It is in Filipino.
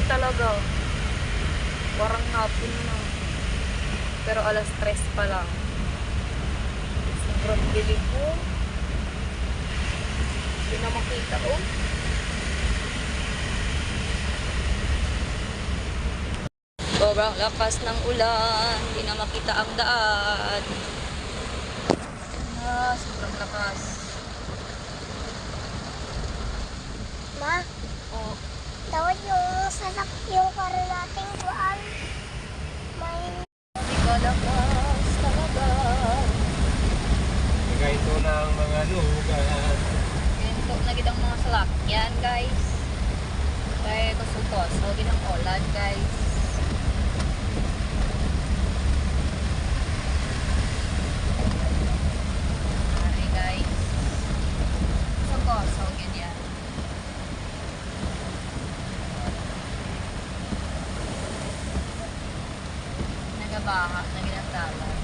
talaga. Parang hapon na. Pero alas 3 pa lang. Sobrang dilim po. Hindi na makita oh. Sobrang lakas ng ulan. Hindi na makita ang daan. Sobrang lakas. Ma, Oh, tawad yung sasak yung karo natin kuan. May hindi ka lakas talaga. Kaya ito na ang mga lugar. Ganito na gitang mga salakyan, guys. Kaya kusutos. So, ginang ulan, guys. Sorry, guys. Kusutos. So, ganyan. Nagabaha na ginatala.